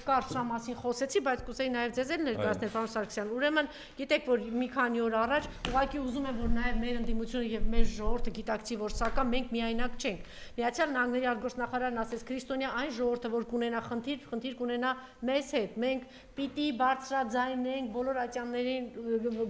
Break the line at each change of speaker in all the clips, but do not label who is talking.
կարճ սա մասին խոսեցի, բայց կուզեի նաև ձեզ էլ ներկայացնել, պարոն Սարգսյան։ Ուրեմն, գիտեք, որ մի քանի օր առաջ ուղղակի ուզում եմ, որ նաև մեր ընդդիմությունը եւ մեր ժողովուրդը գիտակցի, որ սակայն մենք միայնակ չենք։ Միացյալ Նահանգների արտգործնախարարն ասեց Քրիստոնյա այն ժողովուրդը, որ կունենա խնդիր կունենա մեզ հետ։ Մենք պիտի բարձրաձայնենք բոլոր ատյաններին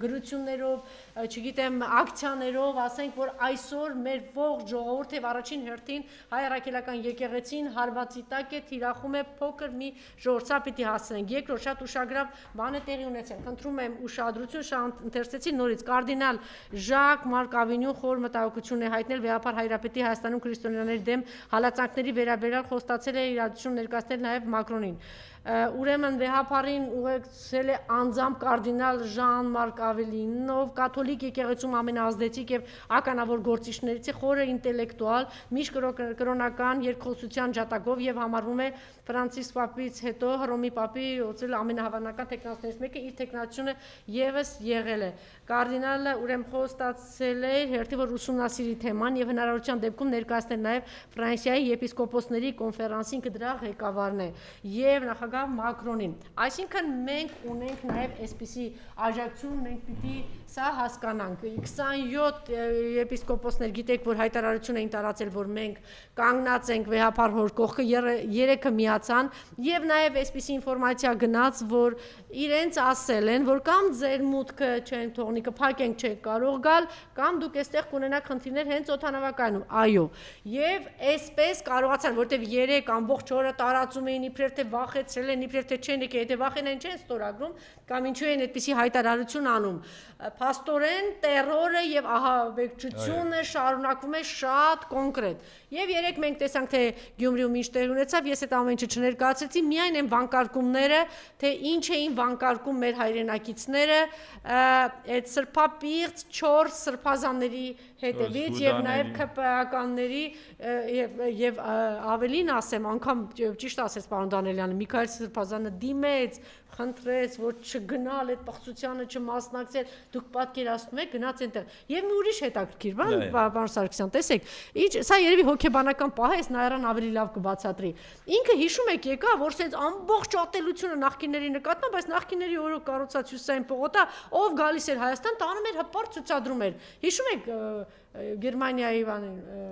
գրություններով, չգիտեմ, ակցիաներով, ասենք, որ այսօր մեր ողջ ժողովուրդը եւ առաջին հերթին հայ առաքելական եկեղեցին հարվածի տակ է, թիրախում է փոքր մի ժողովուրդ, սա պիտի հասցնենք։ Երկրորդ շատ ուշագրավ բան է տեղի ունեցել։ Խնդրում եմ ուշադրություն, շատ ընթերցեցի նորից կարդինալ Ժակ Մարկ Ավինյուն խոր մտահոգություն է հայտնել վեհապար Հայրապետի Հայաստանում քրիստոնյաների դեմ հալածանքների վերաբերյալ խոստացել է իրադարձություն ներկայացնել նաև Մակրոնին։ Ուրեմն վեհապարին ուղեկցել է անձամբ կարդինալ Ժան Մարկ Ավելինով, կաթոլիկ եկեղեցում ամենաազդեցիկ եւ ականավոր գործիչներից է, խորը ինտելեկտուալ, միշտ կրոնական երկխոսության ջատագով եւ համարվում է Ֆրանցիսկ Պապից հետո Հռոմի Պապի ոցել ամենահավանական տեխնացիներից մեկը, իր տեխնացիությունը եւս եղել է։ Կարդինալը ուրեմն խոստացել է հերթի որ ուսումնասիրի թեման եւ հնարավորության դեպքում ներկայացնել նաեւ Ֆրանսիայի եպիսկոպոսների կոնֆերանսին կդրա ղեկավարն է եւ նախագահ Մակրոնին։ Այսինքն մենք ունենք նաեւ այսպիսի աջակցություն, մենք պիտի սա հասկանանք։ 27 եպիսկոպոսներ գիտեք, որ հայտարարություն էին տարածել, որ մենք կանգնած ենք վեհապար հոր կողքը, 3-ը միացան եւ նաեւ այսպիսի ինֆորմացիա գնաց, որ իրենց ասել են, որ կամ ձեր մուտքը չեն թողնի կփակենք չեք կարող գալ, կամ դուք այստեղ կունենաք խնդիրներ հենց օդանավակայանում։ Այո, եւ այսպես կարողացան, որտեւ 3 ամբողջ օրը տարածում էին իբրև թե վախեցրել են, իբրև թե չեն եկել, եթե վախենային չեն ստորագրում, կամ ինչու են այդպիսի հայտարարություն անում։ Փաստորեն տերորը եւ ահաբեկչությունը շարունակվում է շատ կոնկրետ։ Եւ երեք մենք տեսանք, թե Գյումրիում ինչ տեղ ունեցավ, ես այդ ամեն ինչը չներկայացրեցի, միայն այն վանկարկումները, թե ինչ էին վանկարկում մեր հայրենակիցները, այդ սրբապիղծ 4 սրբազանների հետևից եւ նաեւ ԿՊԱ-ականների եւ ավելին ասեմ, անգամ ճիշտ ասեց պարոն Դանելյանը, Միքայել Սրբազանը դիմեց, խնդրեց, որ չգնալ այդ պղծությանը չմասնակցել, դուք պատկերացնում եք գնաց այնտեղ։ Եվ մի ուրիշ հետաքրքիր բան, պարոն Սարգսյան, տեսեք, սա երևի հոգեբանական պահ է, ես Նայարան ավելի լավ կբացատրի։ Ինքը հիշում եք եկա, որ սենց ամբողջ ատելությունը նախկինների նկատմամբ, բայց նախկինների օրոք կառուցած Հյուսիսային պողոտա, ով գալիս էր Հայաստան, տանում էր հպարտ ցուցադրում էր։ Հիշում եք Գերմանիայի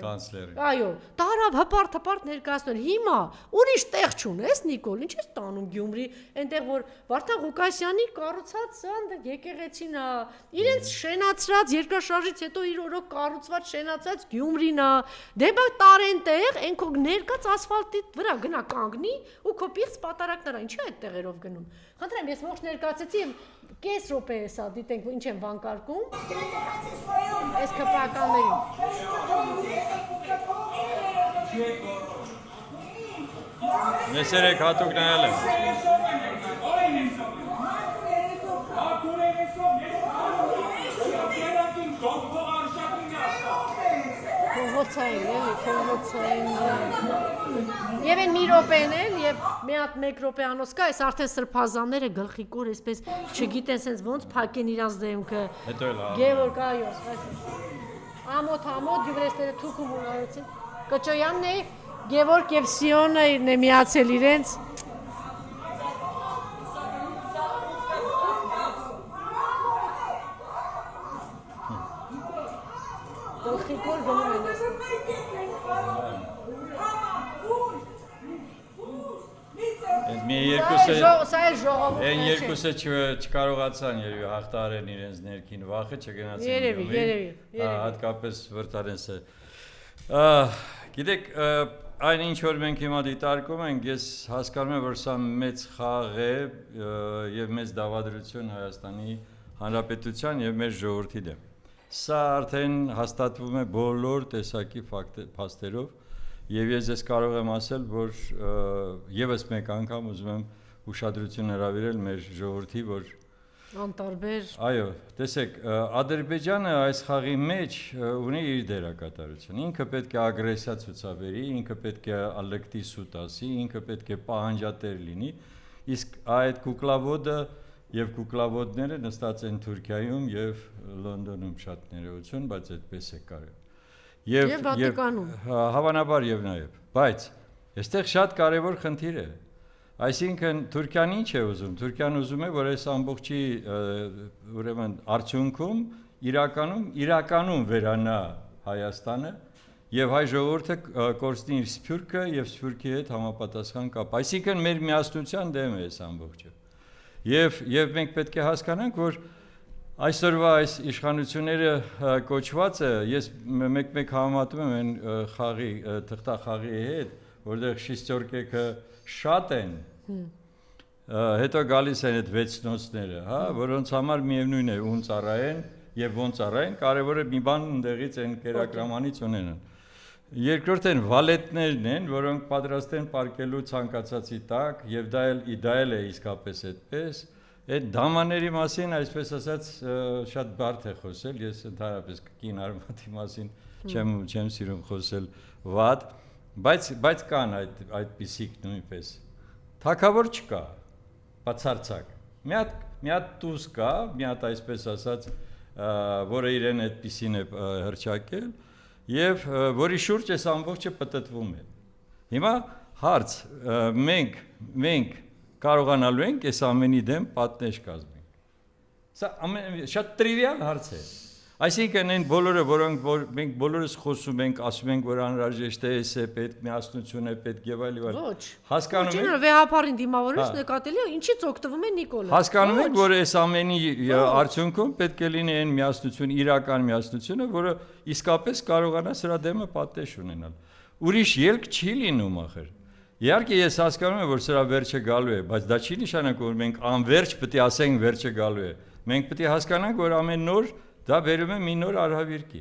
կանցլերը։
Այո, տարավ հպարտ ներկայացնել։ Հիմա ուրիշ տեղ չունես, Նիկոլ, ինչ ես տանում Գյումրի, այնտեղ որ Վարդան Ղուկասյանի կառուցած եկեղեցին է, իրենց շենացրած երկրաշարժից հետո իր օրոք կառուցված շենացած Գյումրին է։ Դե բա տարեն տեղ, այն քո ներկած ասֆալտի վրա գնա կանգնի ու քո պիղծ պատարակները, ինչի՞ այդ տեղերով գնում։ Խնդրեմ, ես ողջ ներկայացեցի եւ կես րոպե է սա, դիտենք ինչ են վանկարկում։ Այս ԿՊԱ-ականներին։
Ներսերեք հատուկ նայել եմ։
Փողոցային եւ այն մի րոպեն էլ եւ մի հատ 1 րոպեանոց կա, այս արդեն սրբազանները գլխիկոր այսպես չգիտեն sense ոնց փակեն իրանց դեմքը։
Հետո էլ
Գևորգ այո, ամոթ դյուվրեստերը թուքում ունեցին։ Կոչոյանն է Գևորգ եւ Սիոնը իրն է միացել իրենց։ Գլխիկոր գնում են այս։
Մի երկուսը
սա է ժողովուրդն է։
Այն երկուսը չկարողացան երևի հաղթահարեն իրենց ներքին վախը, չգնացին։
Երևի։
Հատկապես Վրտարենսը։ Գիտեք, այն ինչ որ մենք հիմա դիտարկում ենք, ես հասկանում եմ, որ սա մեծ խաղ է եւ մեծ դավադրություն Հայաստանի Հանրապետության եւ մեր ժողովրդի դեմ։ Սա արդեն հաստատվում է բոլոր տեսակի փաստերով եւ ես կարող եմ ասել, որ եւս մեկ անգամ ուզում եմ ուշադրություն հրավիրել մեր ժողովրդի, որ
անտարբեր։
Այո, տեսեք, Ադրբեջանը այս խաղի մեջ ունի իր դերակատարություն։ Ինքը պետք է ագրեսիա ցուցաբերի, ինքը պետք է ալեկտի սուտ ասի, ինքը պետք է պահանջատեր լինի, իսկ այդ կուկլավոդը եւ կուկլավոդները նստած են Թուրքիայում եւ Լոնդոնում շատ ներողություն, բայց այդպես է կարելի։ Եվ
Վատիկանում։
Հավանաբար եւ նաեւ, բայց այստեղ շատ կարեւոր խնդիր է։ Այսինքն Թուրքիան ինչ է ուզում? Թուրքիան ուզում է, որ այս ամբողջի ուրեմն արդյունքում իրականում վերանա Հայաստանը եւ հայ ժողովուրդը կորցնի իր սփյուռքը եւ սփյուռքի հետ համապատասխան կապ։ Այսինքն մեր միասնության դեմ է այս ամբողջը։ Եվ մենք պետք է հասկանանք, որ այսօրվա այս իշխանությունները կոչվածը ես մեկ համեմատում եմ այն խաղի թղթախաղի հետ, որտեղ շիստորկեքը շատ են, հետո գալիս են այդ 6 նոցները, հա, որոնց համար միևնույն է ում ծառայեն եւ ոնց ծառայեն, կարևորը մի բան ընդեղից են կերակրամանից ունենան։ Երկրորդ են վալետներն են, որոնք պատրաստ են պարկելու ցանկացածի տակ եւ դա էլ է իսկապես այդպես։ Այդ դամաների մասին, այսպես ասած, շատ բարդ է խոսել, ես ընդհանրապես կին արմատի մասին չեմ սիրում խոսել վատ, բայց կան այդպիսիք նույնպես։ Թագավոր չկա, բացարձակ։ Մի հատ տուս կա, մի հատ այսպես ասած, որը իրեն այդպիսին է հրճակել, եւ որի շուրջ այս ամբողջը պտտվում է։ Հիմա հարց, մենք կարողանալու ենք այս ամենի դեմ պատնեշ կազմենք։ Սա շատ տրիվիալ հարց է։ Այսինքն այն բոլորը, որոնք մենք բոլորս խոսում ենք, ասում ենք, որ անհրաժեշտ է, էս է պետք, միասնություն է պետք եւ այլ։
Ոչ։
Հասկանում եք։
Ոչ, վեհապարին դիմավորից նկատելի է, ինչից օգտվում է Նիկոլը։
Հասկանում եք, որ այս ամենի արդյունքում պետք է լինի այն միասնություն, իրական միասնությունը, որը իսկապես կարողանա սրա դեմը պատեշ ունենալ։ Ուրիշ ելք չի լինում ախր։ Իհարկե ես հասկանում եմ, որ սրա վերջը գալու է, բայց դա չի նշանակում, որ մենք անverջ պետք է ասենք վերջը գալու է։ Մենք պետք է հասկանանք, որ ամեն նոր դա բերում է մի նոր արհավիրքի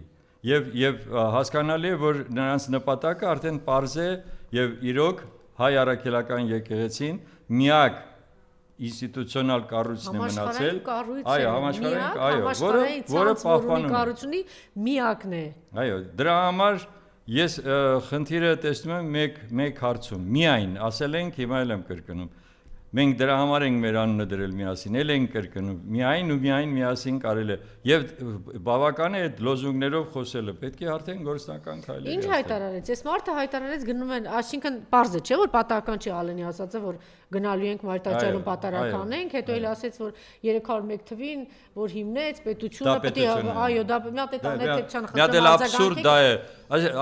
եւ հասկանալի է, որ նրանց նպատակը արդեն պարզ է եւ իրոք հայ առաքելական եկեղեցին միակ ինստիտուցիոնալ կառույցն է մնացել, այո, համաշխարհային, որը պահպանում կառույցի
միակն է։
Այո, դրա համար ես խնդիրը տեսնում եմ մեկ հարցում, միայն ասել ենք, հիմա էլ եմ կրկնում, մենք դրա համար ենք մեր անունը դրել միասին, էլ ենք կրկնում, միայն ու միայն միասին կարելի է, եւ բավական է այդ լոզունգներով խոսելը, պետք է արդեն գործնական քայլեր։
Ինչ հայտարարեց, այս մարդը հայտարարեց գնում են, այսինքն պարզ է, չէ՞ որ պատահական չի Ալենի ասածը, որ գնալու ենք մարտաճարում պատարական ենք, հետո էլ ասեց, որ 301 թվին, որ հիմնեց պետությունը, պետք է, այո, դա մի հատ է ներքեփչան
խնդրում։ Մի հատ էլ աբսուրդ դա է։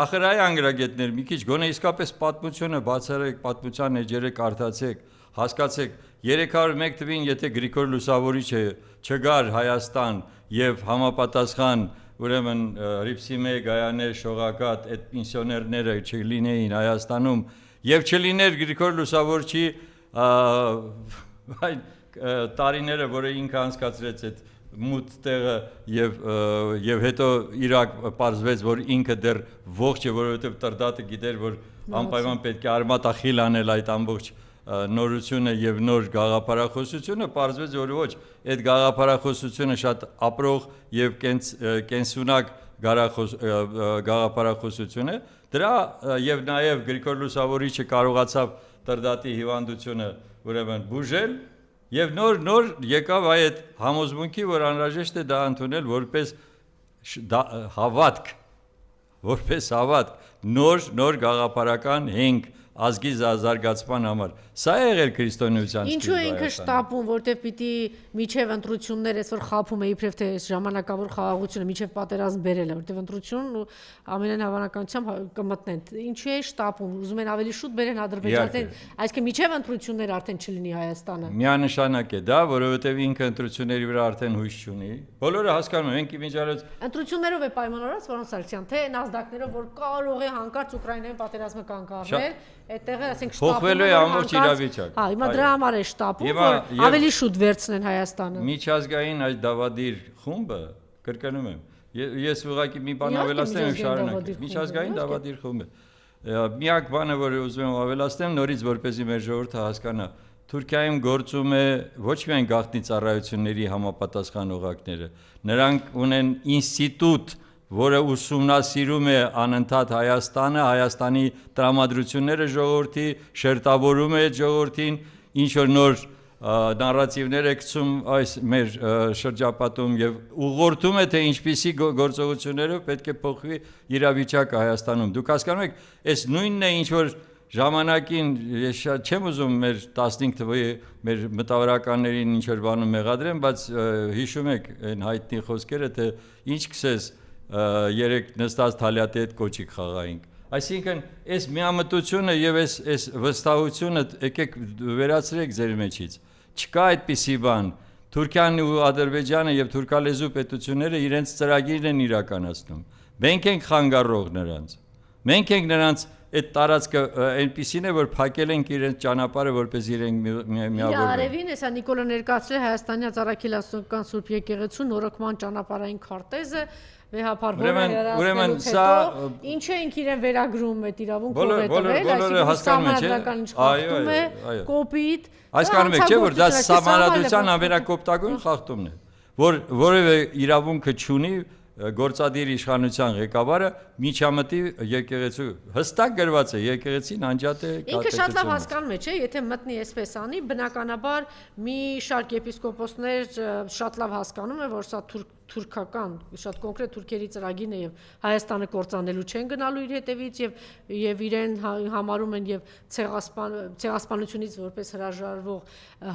Ախր այ անգրագետներ, մի քիչ գոնե իսկապես պատմությունը բացառեք, պատմության էջերը կարդացեք, հասկացեք 301 թվին, եթե Գրիգոր Լուսավորիչը չգար Հայաստան եւ համապատասխան ուրեմն Ռիփսիմե, Գայանե, Շողակատ այդ պենսիոներները չլինեին Հայաստանում եւ չլիներ Գրիգոր Լուսավորիչի այն տարիները, որը ինքը անցկացրեց այդ մութ տեղը եւ հետո Իրաք պարզվեց, որ ինքը դեռ ողջ է, որովհետեւ Տրդատը գիտեր, որ անպայման պետք է արմատախիլ անել այդ ամբողջ նորությունը եւ նոր գաղափարախոսությունը, պարզվեց, որ ոչ, այդ գաղափարախոսությունը շատ ապրող եւ կենսունակ գաղափարախոսություն է, դրա եւ նաեւ Գրիգոր Լուսավորիչը կարողացավ Տրդատի հիվանդությունը ուրեմն բուժել եւ նոր եկավ այդ համոզմունքի, որ անհրաժեշտ է դա ընդունել որպես հավատք, նոր գաղափարական հենք ազգի զարգացման համար։ Սա է եղել քրիստոնեության սկիզբը։
Ինչու է ինքը շտապում, որտեղ պիտի միջև ընտրություններ այսօր խափում է իբրև թե ժամանակավոր խաղաղությունը միջև պատերազմ բերել է, որտեղ ընտրությունն ու ամենայն հավանականությամբ կմտնեն։ Ինչու է շտապում, ուզում են ավելի շուտ բերեն Ադրբեջանին, այսինքն միջև ընտրություններ արդեն չլինի Հայաստանը։
Միանշանակ է դա, որովհետև ինքը ընտրությունների վրա արդեն հույս չունի։ Բոլորը հասկանում են, ինքը միջալից
ընտրություններով է պայմանավորված, որոնց Սարգսյան, թե նազդակներով, որ կարող է հանկարծ Ուկրաինայում պատերազմը կանգառնել, այդտեղ ասենք
շտապում է ամբողջ իրավիճակը։
Հա, հիմա դրա համար է շտապում, որ ավելի շուտ վերցնեն Հայաստանը։
Միջազգային այս դավադիր խումբը, կրկնում եմ, ես ուղղակի մի բան ավելացնեմ եւ շարունակեմ։ Միջազգային դավադիր խումբը։ Միակ բանը, որը ուզում եմ ավելացնեմ, նորից որպեսզի մեր ժողովուրդը հասկանա, Թուրքիայում գործում է ոչ միայն գաղտնի ծառայությունների համապատասխան օղակները, նրանք ունեն ինստիտուտ, որը ուսումնասիրում է անընդհատ Հայաստանը, Հայաստանի տրամադրությունները ժողովրդի, շերտավորում է ժողովրդին, ինչ որ նոր նարատիվներ է գցում այս մեր շրջապատում եւ ուղղորդում է, թե ինչպիսի գործողություններով պետք է փոխվի իրավիճակը Հայաստանում։ Դուք հասկանում եք, այս նույնն է, ինչ որ ժամանակին ես չեմ ուզում մեր 15 թվականի մեր մտավորականներին ինչ որ բանում մեղադրեմ, բայց հիշում եք այն հայտնի խոսքերը, թե ինչ կսես երեք նստած թալյատի հետ կոճիկ խաղայինք։ Այսինքն, այս միամտությունը եւ այս վստահությունը եկեք վերացրեք ձեր մեջից։ Չկա այդպիսի բան։ Թուրքիան ու Ադրբեջանը եւ թուրքալեզու պետությունները իրենց ծրագիրն են իրականացնում։ Մենք ենք խանգարող նրանց։ Մենք ենք նրանց այդ տարածքը այնպիսին է, որ փակել ենք իրենց ճանապարհը, որպես իրենք միավորվեն։
Արևին էսա Նիկոլը ներկայացրել Հայաստանի Արաքելական Սուրբ Եկեղեցու նորոգման ճանապարհային քարտեզը վեհապար
ուրեմն սա
ինչ ենք իրեն վերագրում այդ իրավունքով է տվել,
բոլորը հասկանում են,
չէ՞։ Կոպիտ։
Հասկանում եք, չէ՞, որ դա սահմանադրության ամենակոպտագույն խախտումն է, որ որևէ իրավունքը չունի գործադիր իշխանության ղեկավարը միջամտի եկեղեցու հստակ գրված է եկեղեցին անջատ է
ինքը շատ լավ հասկանում է, չէ՞, եթե մտնի այսպես անի, բնականաբար մի շարք եպիսկոպոսներ շատ լավ հասկանում է, որ սա թուրքական, շատ կոնկրետ թուրքերի ծրագիրն է եւ Հայաստանը կործանելու չեն գնալու իր հետևից եւ իրեն համարում են եւ ցեղասպանությունից որպես հրաժարվող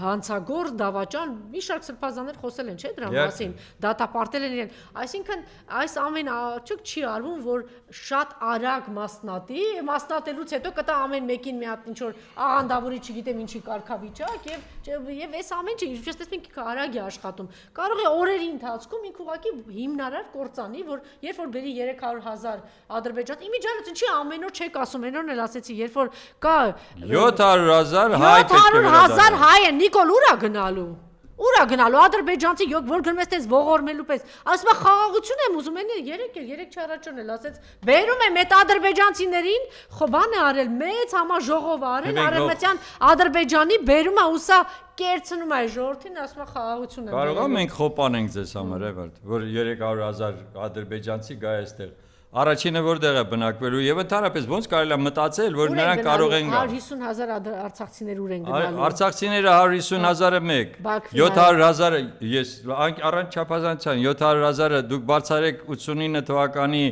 հանցագործ դավաճան մի շարք սրբազաններ խոսել են, չէ՞, դրա մասին, դատապարտել են իրեն, այսինքն այս ամեն աչուկ չի արվում, որ շատ արագ մասնատելուց հետո կտա ամեն մեկին մի հատ ինչ որ աղանդավորի չգիտեմ ինչի կարգավիճակ եւ այս ամեն ինչը ինչպես տեսնենք արագ է աշխատում, կարող է օրերի ընթացքում ինքը ուղղակի հիմնարար կործանի, որ երբ որ բերի 300,000 Ադրբեջան, իմիջիայլոց ինչի ամեն օր չեք ասում, այն օրն էլ ասեցի, երբ որ կա
700,000 հայ պետք է
700,000 հայ է, Նիկոլ ուրա գնալու։ Ուրա գնալու ադրբեջանցի որ գնում ես տես ողորմելու պես, ասում է խաղաղություն եմ ուզում, այն երեք չառաջոն էլ ասեց, բերում եմ այդ ադրբեջանցիներին, բան է արել, մեծ համաժողով արել, արևմտյան Ադրբեջանի բերում է ու սա կերցնում է ժողովրդին, ասում է խաղաղություն եմ։
Կարող եմ մենք խոպանենք ձեզ համար, որ 300,000 ադրբեջանցի գա այստեղ։ Առաջինը որտեղ է բնակվելու եւ ընդհանրապես ոնց կարելի է մտածել, որ նրանք կարող են գալ
150,000 արցախցիներ ուր են գնալու։
Արցախցիները 150,000-ը մեկ, 700,000-ը ես առանց չափազանցության 700,000-ը դուք բարձրացրեք 89 թվականի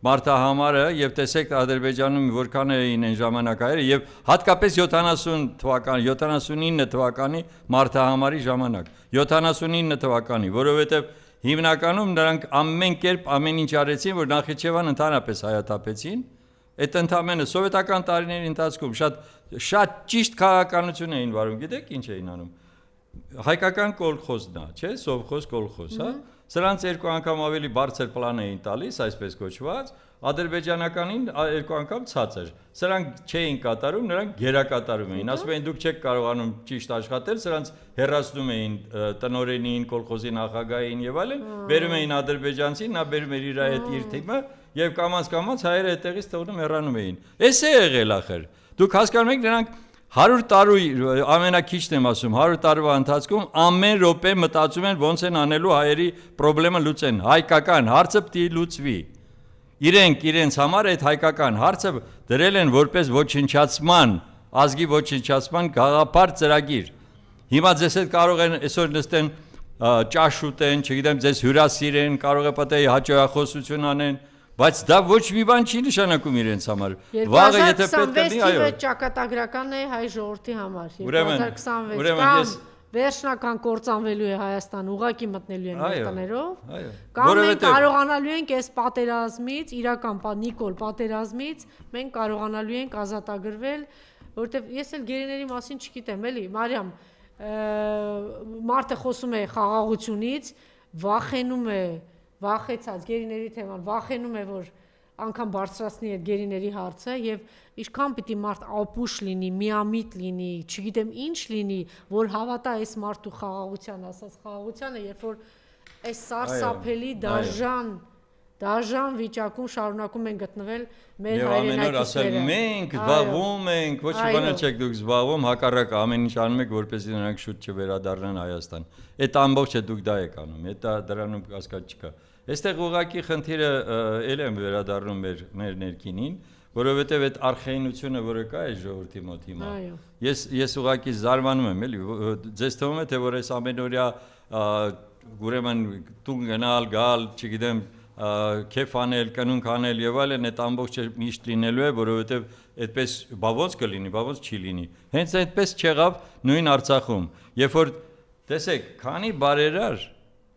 մարտահամարը եւ տեսեք Ադրբեջանում որքան էին այն ժամանակները եւ հատկապես 79 թվականի մարտահամարի ժամանակ 79 թվականի, որովհետեւ հիմնականում նրանք ամեն կերպ ամեն ինչ արեցին, որ Նախիջևան ընդհանրապես հայաթափեցին, այդ ընդամենը սովետական տարիների ընթացքում շատ ճիշտ քաղաքականություն էին վարում, գիտեք ինչ էին անում։ Հայկական կոլխոզն է, չէ՞, սովխոզ կոլխոզ, հա։ Սրանց երկու անգամ ավելի բարձր պլան էին տալիս, այսպես կոչված, ադրբեջանականին երկու անգամ ցածր։ Սրանք չէին կատարում, նրանք գերակատարում էին։ Ասում էին դուք չեք կարողանում ճիշտ աշխատել, սրանց հերացնում էին տնօրենին, կոլխոզի նախագահային եւ այլն, բերում էին ադրբեջանցին, նա բերում էր իր այդ իր թիմը եւ կամաց հայերը այդտեղից տողնում հեռանում էին։ Էս է եղել ախր։ Դուք հասկանում եք նրանք 100 տարի ամենակիչն եմ ասում 100 տարվա ընթացքում ամեն րոպե մտածում են ոնց են անելու հայերի խնդրը լուծեն հայկական հարցը պիտի լուծվի իրենց համար այդ հայկական հարցը դրել են որպես ոչնչացման ազգի ոչնչացման գաղափար ծրագիր հիմա ձեզ հետ կարող են այսօր նստեն ճաշ ուտեն չգիտեմ ձեզ հյուրասիրեն կարող է պատահի հաճախոսություն անեն Բայց դա ոչ մի բան չի նշանակում իրենց համար։ Վաղը եթե պետք է դի, այո։
2026 ճակատագրական է հայ ժողովրդի համար։ 2026 կամ վերջնական կործանվելու է Հայաստան, ուղակի մտնելու են մեր տներով։ Կամ մենք կարողանալու ենք այս պատերազմից, իրական Նիկոլ պատերազմից, մենք կարողանալու ենք ազատագրվել, որովհետև ես էլ գերիների մասին չգիտեմ, էլի, Մարիամ, մարդը խոսում է խաղաղությունից, վախենում է վախեցած գերիների թեման վախենում է որ անգամ բարձրացնի այդ գերիների հարցը եւ ինչքան պիտի մարդ ապուշ լինի, միամիտ լինի, չգիտեմ ինչ լինի, որ հավատա այս մարդու խաղաղության, ասած խաղաղությանը, երբ որ այս սարսափելի դաժան վիճակում շարունակում են գտնվել մեր հայրենակիցները։
Մենք զբաղվում ենք, ոչ մի բան չեք դուք զբաղվում, հակառակը ամեն ինչ անում եք, որպեսզի նրանք շուտ չվերադառնան Հայաստան։ Այդ ամբողջը դուք դա եք անում, դա դրանում կասկած չկա։ Այստեղ ուղղակի խնդիրը ել եմ վերադառնում մեր ներքինին, որովհետև այդ արխայինությունը, որը կա այս ժողովրդի մոտ հիմա։ Ես ուղղակի զարմանում եմ, էլի, ձեզ թվում է թե որ այս ամենօրյա ուրեմն տուն գնալ, գալ, չգիտեմ, քեֆ անել, կնունք անել եւ այլն այդ ամբողջը միշտ լինելու է, որովհետեւ այդպես բա ոնց կլինի, բա ոնց չի լինի։ Հենց այդպես չեղավ նույն Արցախում։ Երբ որ տեսեք, քանի բարերար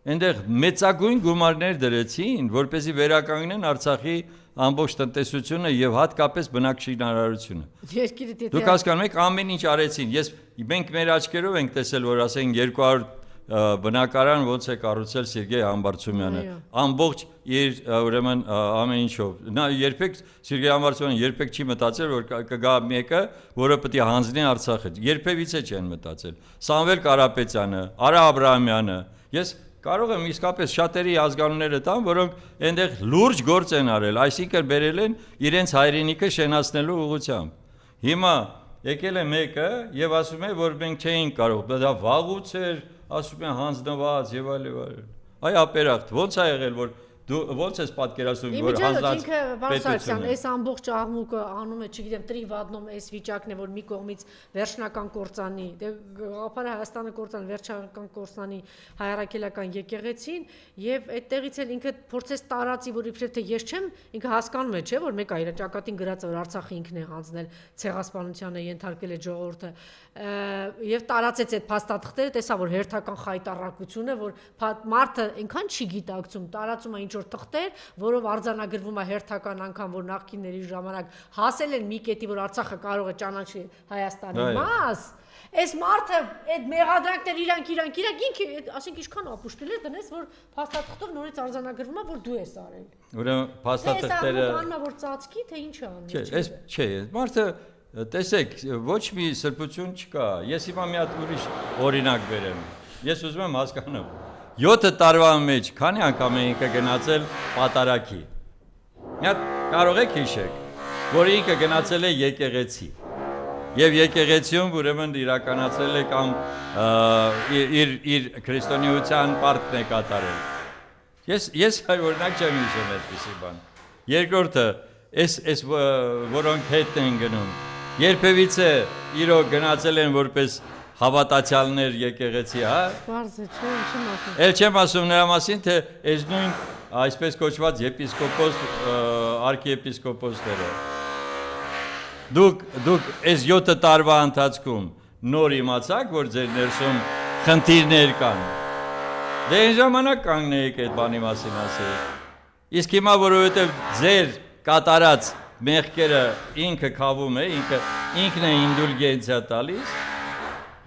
այնտեղ մեծագույն գումարներ դրեցին, որպեսզի վերականգնեն Արցախի ամբողջ տնտեսությունը եւ հատկապես բնակչությունները։ Դուք հասկանում եք, ամեն ինչ արեցին։ Մենք մեր աչքերով ենք տեսել, որ ասենք 200 բնակարան ոնց է կառուցել Սերգեյ Համբարձումյանը, ամբողջ իր ուրեմն ամեն ինչով։ Նա երբեք Սերգեյ Համբարձումյանը երբեք չի մտածել, որ կգա մեկը, որը պետք է հանձնի Արցախը։ Երբևիցե չեն մտածել։ Սամվել Կարապետյանը, Արա Աբրահամյանը։ Ես կարող եմ իսկապես շատերի ազգանունները տամ, որոնք այնտեղ լուրջ գործ են արել, այսինքն բերել են իրենց հայրենիքը շենացնելու ուղղությամբ։ Հիմա եկել է մեկը եւ ասում է, որ մենք չէինք կարող, դա վաղուց էր, ասում են հանձնված եւ այլ։ Այ ապերախտ, ոնց է եղել, որ դու ոնց ես պատկերացնում, որ հանձնած
պետություն է։ Այս ամբողջ աղմուկը անում է, չգիտեմ, տրիվադնում այս վիճակն է, որ մի կողմից վերջնական կործանի, դե գաղափարը Հայաստանը կործան, վերջնական կործանի հայ-առաքելական եկեղեցին եւ այդտեղից էլ ինքը փորձեց տարածի, որ իբրև թե ես չեմ, ինքը հասկանում է, չէ, որ մեկը իր ճակատին գրած է, որ Արցախը ինքն է հանձնել ցեղասպանությանը ենթարկել է ժողովուրդը եւ տարածեց այդ փաստաթղթերը, տեսա որ հերթական խայտարակություն է, որ մարդը այնքան չի գիտակցում, տարածում է ինչ որ թղթեր, որով արձանագրվում է հերթական անգամ, որ նախկինների ժամանակ հասել են մի կետի, որ Արցախը կարող է ճանաչի Հայաստանի մաս։ Այս մարդը այդ մեղադրանքներ իրանք ինքը, ասենք ինչքան ապուշտել է դնես, որ փաստաթղթով նորից արձանագրվում է, որ դու ես արել։
Ուրեմն փաստաթղթերը
կանա որ ծածկի, թե ինչ է անի։
Չէ, մարդը տեսեք, ոչ մի սրբություն չկա։ Ես հիմա մի հատ ուրիշ օրինակ բերեմ։ Ես ուզում եմ հասկանամ 7 տարվա մեջ քանի անգամ ինքը գնացել պատարակի։ Մի հատ կարող եք հիշեք, որ ինքը գնացել է եկեղեցի։ Եվ եկեղեցիում ուրեմն իրականացրել է կամ իր քրիստոնեության պարտքն է կատարել։ Ես օրինակ չեմ հիշում այդպիսի բան։ Երկրորդը, այս որոնք հետ են գնում, երբևիցե իրոք գնացել են որպես հավատացյալներ եկեղեցի, հա։
Բարձր չէ, ինչի մասին։
Էլ չեմ ասում նրա մասին, թե այս նույն այսպես կոչված եպիսկոպոս, արքիեպիսկոպոսները։ Դուք այս 7 տարվա ընթացքում նոր իմացաք, որ ձեր ներսում խնդիրներ կան։ Դե այն ժամանակ կանգնեիք այդ բանի մասին ասել։ Իսկ հիմա որովհետև ձեր կատարած մեղքերը ինքը քավում է, ինքն է ինդուլգենցիա տալիս։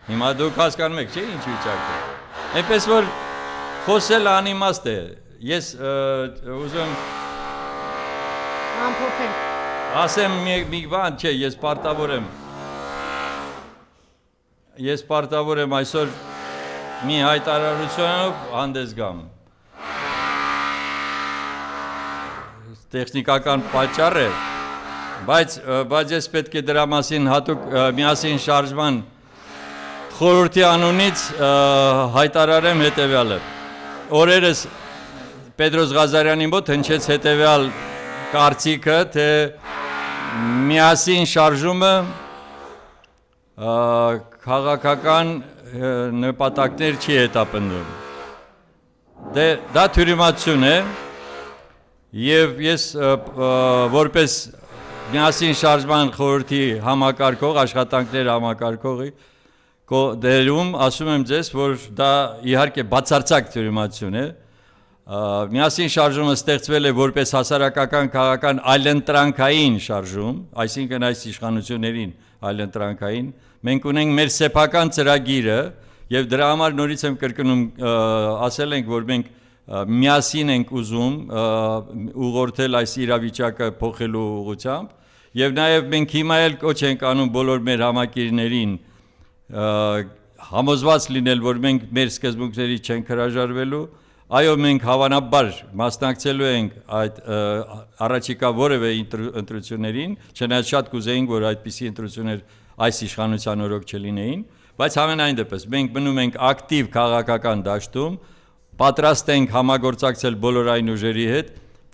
Հիմա դուք հասկանում եք, չէ՞, ինչ վիճակ է։ Այնպես որ խոսել անիմաստ է։ Ես ուզում
ամփոփել
ասեմ մի բան, չէ, ես պարտավոր եմ այսօր մի հայտարարությունով հանդես գամ։ Տեխնիկական պատճառ է, բայց ես պետք է դրա մասին հատուկ միասին շարժման խորհրդի անունից հայտարարեմ հետևյալը։ Օրերս Պետրոս Ղազարյանի մոտ հնչեց հետևյալ կարծիքը, թե միասին շարժումը քաղաքական նպատակներ չի հետապնդում։ Դա թյուրիմացություն է, եւ ես որպես միասին շարժման խորհրդի համակարգող, աշխատանքներ համակարգողի դերում ասում եմ ձեզ, որ դա իհարկե բացարձակ թյուրիմացություն է։ Միասին շարժումը ստեղծվել է որպես հասարակական քաղաքական այլընտրանքային շարժում, այսինքն այս իշխանություններին այլընտրանքային։ Մենք ունենք մեր սեփական ծրագիրը եւ դրա համար նորից եմ կրկնում, ասել ենք, որ մենք միասին ենք ուզում ուղղորդել այս իրավիճակը փոխելու ուղղությամբ եւ նաեւ մենք հիմա էլ կոչ ենք անում բոլոր մեր համակիրներին համոզված լինել, որ մենք մեր սկզբունքներից չենք հրաժարվելու։ Այո, մենք հավանաբար մասնակցելու ենք այդ առաջիկա որևէ ընտրություններին, չնայած շատ կուզեինք, որ այդպիսի ընտրություններ այս իշխանության օրոք չլինեին, բայց համենայն դեպս մենք մնում ենք ակտիվ քաղաքական դաշտում, պատրաստ ենք համագործակցել բոլոր այն ուժերի հետ,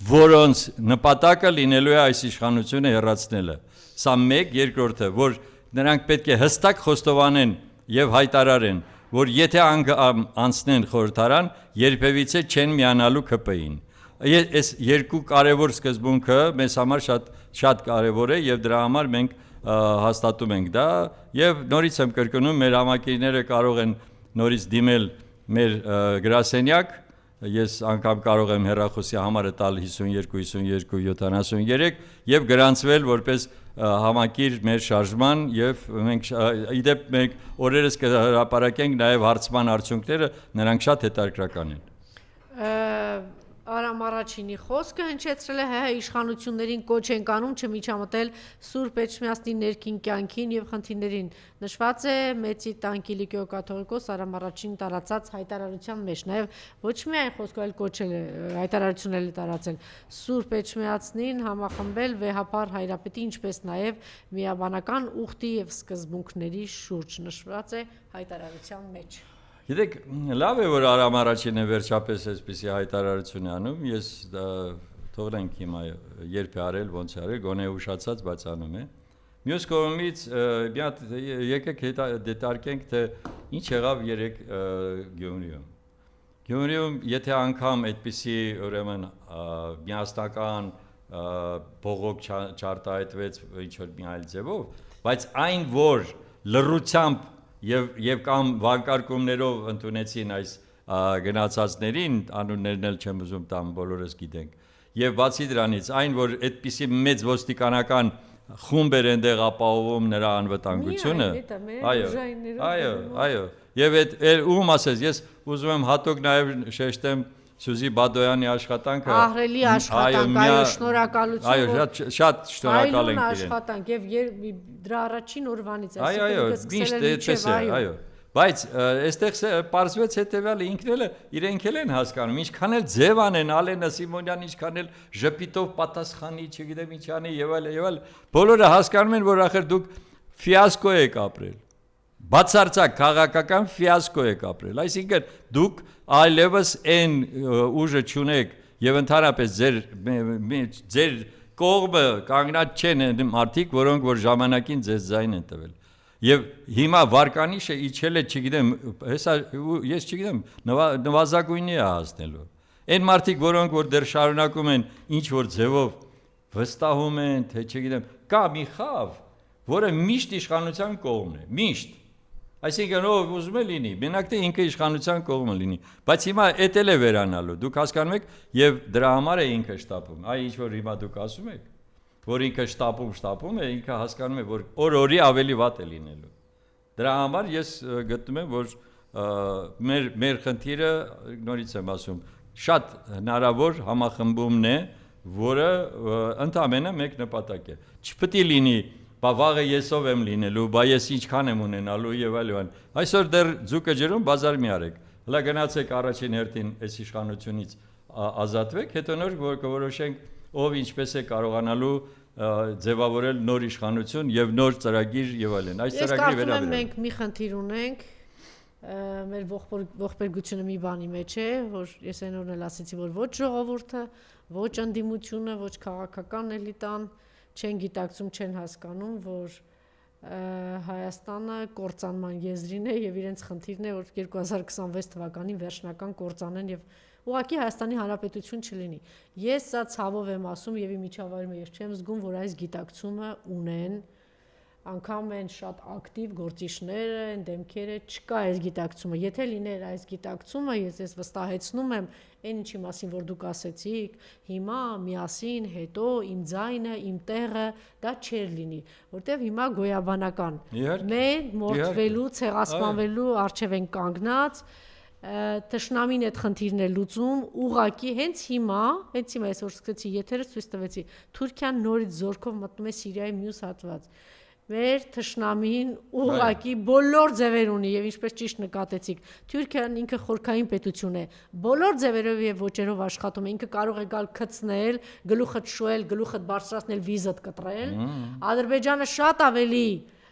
որոնց նպատակը լինելու է այս իշխանությունը հեռացնելը։ Սա մեկ, երկրորդը, որ նրանք պետք է հստակ խոստովանեն եւ հայտարարեն, որ եթե անցնեն խորհրդարան, երբևիցե չեն միանալու ԿՊ-ին։ Այս երկու կարևոր սկզբունքը մեզ համար շատ շատ կարևոր է եւ դրա համար մենք հաստատում ենք դա եւ նորից եմ կրկնում մեր համակիրները կարող են նորից դիմել մեր գրասենյակ ես անգամ կարող եմ հեռախոսի համարը տալ 52 52 73 եւ գրանցվել որպես համակիր մեր շարժման եւ մենք իդեպ մենք օրերս կհրապարակենք նաեւ հարցման արդյունքները նրանք շատ հետաքրքրական են
Արամ առաջինի խոսքը հնչեցրել է ՀՀ իշխանություններին կոչ են կանում չմիջամտել Սուրբ Էջմիածնի ներքին կյանքին եւ խնդիրներին նշված է Մեծի տան Կիլիկիո կաթողիկոս Արամ առաջին տարածած հայտարարության մեջ նաեւ ոչ միայն խոսքը այլ կոչել է հայտարարությունն էլ տարածել Սուրբ Էջմիածնին համախմբել վեհապար հայրապետի ինչպես նաեւ միաբանական ուխտի եւ սկզբունքների շուրջ նշված է հայտարարության մեջ
Գիտեք, լավ է, որ Արամ առաջինը վերջապես այսպիսի հայտարարություն անում, ես թողնենք հիմա երբ է արել, ոնց է արել, գոնե ուշացած, բայց անում է։ Մյուս կողմից մի հատ եկեք դիտարկենք, թե ինչ եղավ երեք Գյումրիում։ Գյումրիում, եթե անգամ այդպիսի ուրեմն միասնական բողոք չարտահայտվեց ինչ-որ մի այլ ձևով, բայց այն, որ լռությամբ Եվ կամ վանկարկումներով ընդունեցին այս գնացածներին, անուններն էլ չեմ ուզում տամ, բոլորս գիտենք։ Եվ բացի դրանից, այն, որ այդպիսի մեծ ոստիկանական խումբ էր այնտեղ ապահովում նրա անվտանգությունը, այո, եւ այդ ում ասես, ես ուզում եմ հատուկ նաեւ շեշտեմ Սյուզի Բադոյանի աշխատանքը
ահռելի աշխատանք, այո, շնորհակալություն։
Այո, շատ շնորհակալ ենք իրեն։
Աշխատանք եւ դրա առաջին օրվանից
Այո, միշտ այդպես է, այո։ Բայց այստեղ պարզվեց հետեւյալը ինքն էլ իրենք էլ են հասկանում, ինչքան էլ ձև անեն Ալենա Սիմոնյան, ինչքան էլ ժպիտով պատասխանի, չգիտեմ ինչ անի եւ այլ, բոլորը հասկանում են, որ ախր դուք ֆիասկո եք ապրել։ Բացարձակ քաղաքական ֆիասկո եք ապրել, այսինքն դուք այլևս այն ուժը չունեք եւ ընդհանրապես ձեր կողմը կանգնած չեն մարդիկ, որոնք որ ժամանակին ձեզ ձայն են տվել։ Եվ հիմա վարկանիշը իջել է, չգիտեմ, հեսա ես չգիտեմ, նվազագույնի է հասնելու։ Այն մարդիկ, որոնք որ դեռ շարունակում են ինչ որ ձևով վստահում են, թե չգիտեմ, կա մի խավ, որը միշտ իշխանության կողմն է, միշտ Այսինքն ով ուզում է լինի, մենակ թե ինքը իշխանության կողմը լինի, բայց հիմա էդ էլ է վերանալու, դուք հասկանում եք եւ դրա համար է ինքը շտապում, այ ինչ որ հիմա դուք ասում եք, որ ինքը շտապում է, ինքը հասկանում է, որ օր-օրի ավելի վատ է լինելու։ Դրա համար ես գտնում եմ, որ մեր խնդիրը, նորից եմ ասում, շատ հնարավոր համախմբումն է, որը ընդամենը մեկ նպատակ է։ Չպետք է լինի Բա վաղը եսով եմ լինելու, բա ես ինչքան եմ ունենալու եւ այլն։ Այսօր դեռ ձուկը ջրում բազար մի արեք։ Հələ գնացեք առաջին հերթին այս իշխանությունից ազատվեք, հետո նոր կորոշենք ով ինչպես է կարողանալու ձևավորել նոր իշխանություն եւ նոր ծրագիր եւ այլն։ Այս ծրագրի վերաբերյալ
մենք մի խնդիր ունենք մեր ողբերգությունը մի բանի մեջ է, որ ես այն օրն էլ ասեցի, որ ոչ ժողովուրդը, ոչ ընդդիմությունը, ոչ քաղաքական էլիտան չեն գիտակցում, չեն հասկանում, որ Հայաստանը կործանման եզրին է եւ իրենց խնդիրն է, որ 2026 թվականին վերջնական կործանեն եւ ուղղակի Հայաստանի Հանրապետություն չլինի։ Ես սա ցավով եմ ասում եւ իմիջավայրում ես չեմ զգում, որ այս գիտակցումը ունեն անգամ են շատ ակտիվ գործիչները, են դեմքերը, չկա այս գիտակցումը։ Եթե լիներ այս գիտակցումը, ես վստահեցնում եմ, այն ինչի մասին որ դուք ասեցիք, հիմա միասին, հետո իմ ձայնը, իմ տեղը, դա չէր լինի, որտեվ հիմա գոյաբանական։ Մենք մորթվելու, ցեղասպանվելու առջև են կանգնած, Տշնամին այդ խնդիրն է լուծում, ուղղակի հենց հիմա այսօր սկսեցի եթերը ցույց տվեցի, Թուրքիան նորից զորքով մտնում է Սիրիայի մյուս հատված։ Մեր թշնամին ուղղակի բոլոր ձևեր ունի եւ ինչպես ճիշտ նկատեցիք, Թուրքիան ինքը խորքային պետություն է, բոլոր ձևերով եւ ոճերով աշխատում է, ինքը կարող է գալ քծնել, գլուխդ շուել, գլուխդ բարձրացնել, վիզդ կտրել։ Ադրբեջանը շատ ավելի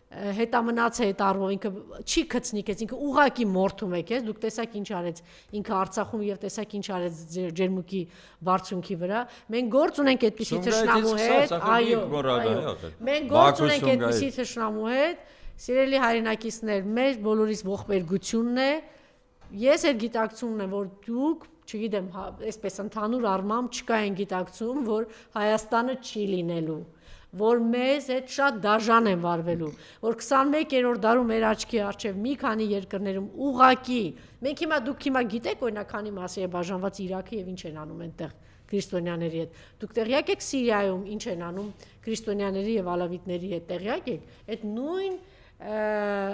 հետամնաց է տարվող, ինքը չի քծնի քեզ, ինքը ուղակի մորթում է քեզ, դուք տեսաք ինչ արեց, ինքը Արցախում եւ տեսաք ինչ արեց Ջերմուկի բարձունքի վրա։ Մենք գործ ունենք այդպիսի թշնամու հետ, այո, մենք գործ ունենք այդպիսի թշնամու հետ, սիրելի հայրենակիցներ, մեր բոլորիս ողբերգությունն է։ Ես այդ գիտակցումն եմ, որ դուք, չգիտեմ, այսպես ընդհանուր առմամբ չկա այն գիտակցում, որ Հայաստանը չի լինելու։ որ մեզ հետ շատ դաժան են վարվելու, որ 21-րդ դարում մեր աչքի առջև մի քանի երկրներում ուղակի, դուք հիմա գիտեք օրինակ քանի մասի է բաժանված Իրաքը եւ ինչ են անում այնտեղ քրիստոնյաների հետ։ Դուք տեղյակ եք Սիրիայում ինչ են անում քրիստոնյաների եւ ալավիտների հետ, տեղյակ եք։ Այդ նույն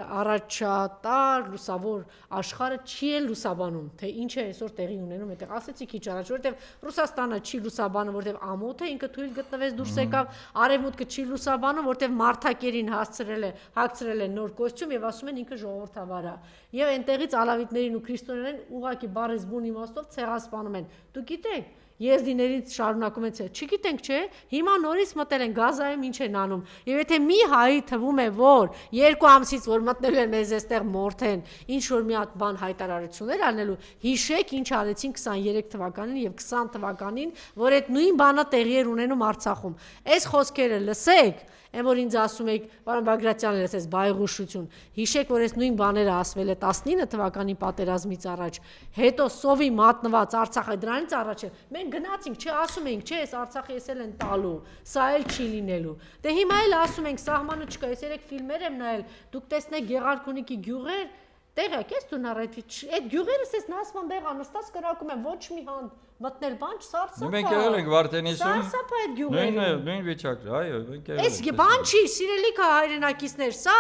առաջատար լուսավոր աշխարհը չի էլ լուսաբանում, թե ինչ է այսօր տեղի ունենում այդտեղ։ Ասեցի քիչ առաջ, որովհետև Ռուսաստանը չի լուսաբանում, որովհետև ամոթ է, ինքը թույլ գտնվեց դուրս եկավ, արևմուտքը չի լուսաբանում, որովհետև մարդակերին հագցրել են նոր կոստյում եւ ասում են ինքը ժողովրդավար է։ Եվ այնտեղից ալավիտներին ու քրիստոնյաներին ուղղակի բառից բուն իմաստով ցեղասպանում են։ Դուք գիտեք, եզդիներից շարունակում են ցե, չգիտենք, չէ, հիմա նորից մտել են Գազայում ինչ են անում։ Եվ եթե մի հայի թվում է, որ 2 ամսից որ մտնել են մեզ այստեղ մորթեն, ինչ որ մի հատ բան հայտարարություններ անելու, հիշեք ինչ արեցին 23 թվականին եւ 20 թվականին, որ այդ նույն բանը տեղի էր ունենում Արցախում։ Այս խոսքերը լսեք, այն որ ինձ ասում եք, պարոն Բագրատյանը, լսես բայղուշություն, հիշեք, որ այս նույն բաները ասվել է 19 թվականի պատերազմից առաջ, հետո սովի մատնված Արցախը դրանից առաջ է, մենք գնացինք, չէ, ասում էինք, չէ, այս Արցախը ես էլ են տալու, սա էլ չի լինելու։ Դե հիմա էլ ասում ենք, սահմանը չկա, ես երեք ֆիլմեր եմ նայել, դուք տեսնեք Գեղարքունիքի գյուղեր, տեղյակ ես դու նարեթի, այդ գյուղերս ես նասման դեղա նստած կրակում եմ, ոչ մի հան մտնել բան չսարսափա։
Մենք եղել ենք Վարդենիսում։
Սարսափա այդ գյուղերում։
Նույն վիճակն, այո, մենք եղել ենք։
Այս բան չի, սիրելի հայրենակիցներ, սա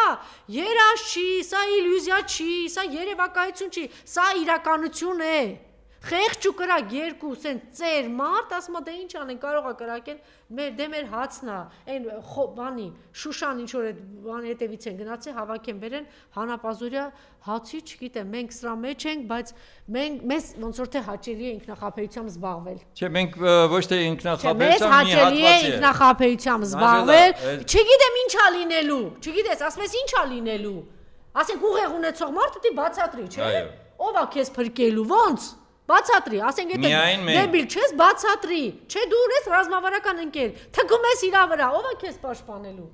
երազ չի, սա իլյուզիա չի, սա երևակայություն չի, սա իրականություն է։ Խեղճ ու կրակ երկու սեն ծեր մարդ, ասում դե ինչ անեն, կարող է կրակեն, մեր հացն է, այն բանի Շուշան ինչ որ այդ բանի հետևից են գնացել, հավաքեն բերեն հանապազորյա հացի, չգիտեմ, մենք սրա մեջ ենք, բայց մեզ ոնց որ թե հաճելի է ինքնախապեյությամբ զբաղվել։
Չէ, մենք ոչ թե ինքնախապեյությամբ մի
հաճելի է
հատված է։
ինքնախապեյությամբ զբաղվել, չգիտեմ ինչա լինելու, չգիտես, ասում ես ինչա լինելու։ Ասենք ուղեղ ունեցող մարդը դի բացատրի, չէ՞։ Ո՞վ է քեզ փրկելու, ոնց։ Բացատրի, ասենք եթե դեբիլ չես, բացատրի, չէ դու ունես ռազմավարական ընկեր, թքում ես իրա վրա, ով է քեզ պաշտպանելու։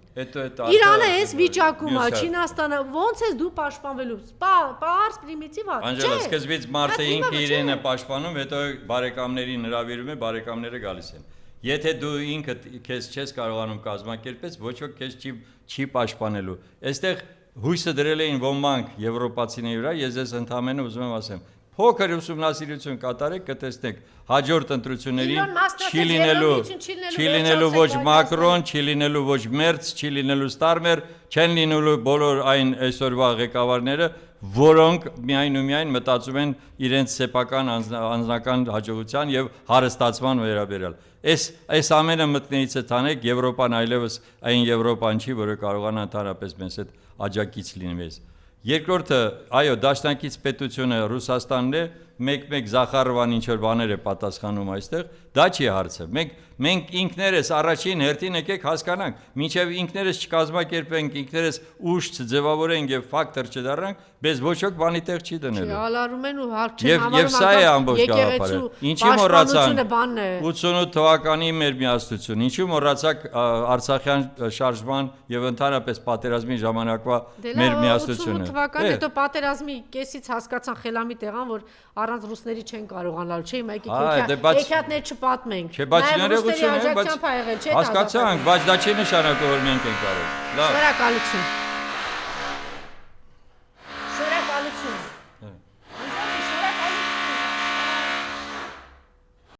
Իրանը էս վիճակում է, Չինաստանը, ոնց ես դու պաշտպանվելու։ Պարզ պրիմիտիվ է։
Անջելա, սկզբից մարդը ինքը իրեն է պաշտպանում, հետո բարեկամներին հրավիրում է, բարեկամները գալիս են։ Եթե դու ինքդ քեզ չես կարողանում կազմակերպես, ոչ ոք քեզ չի պաշտպանելու։ Այստեղ հույսը դրել էին ոմանք եվրոպացիների վրա, ես ես ընդամենը ուզում եմ ասեմ փոքր ուսումնասիրություն կատարեք, կտեսնեք հաջորդ ընտրություններին չի լինելու ոչ Մակրոն, չի լինելու ոչ Մերց, չի լինելու Ստարմեր, չեն լինելու բոլոր այն այսօրվա ղեկավարները, որոնք միայն ու միայն մտածում են իրենց սեփական անձնական հաջողության եւ հարստացման վերաբերյալ։ Այս ամենը մտնելից է տանեք Եվրոպան այլևս այն Եվրոպան չի, որը կարողանա ընդհանրապես մեզ հետ աջակից լինի։ Երկրորդը, այո, դաշնակից պետությունը Ռուսաստանն է, մեկ Զախարովան ինչ որ բաներ է պատասխանում այստեղ, դա չի հարցը։ Մենք ինքներս առաջին հերթին եկեք հասկանանք, մինչև ինքներս չկազմակերպենք, ինքներս ուժ չձևավորենք եւ ֆակտոր չդառնանք, bez ոչ ոք բանի տեղ չի դնելու։
Հալարում են ու հարկ չեն
համարում։ Եվ սա է ամբողջ գաղափարը։ Ինչի մոռացանք 88 թվականի մեր միասնություն, ինչու մոռացանք Արցախյան շարժման եւ ընդհանրապես պատերազմի ժամանակվա մեր միասնությունը։
88 թվականին հետո պատերազմի կեսից հասկացան խելամի տեղան, որ առանց ռուսների չեն կարողանալ, չէ՞, եկեք հեքիաթներ չպատմենք։
Չէ, բայց ներողություն, բայց հասկացանք, բայց դա չի նշանակում որ մենք ենք կարող։ Լավ։
Շնորհակալություն։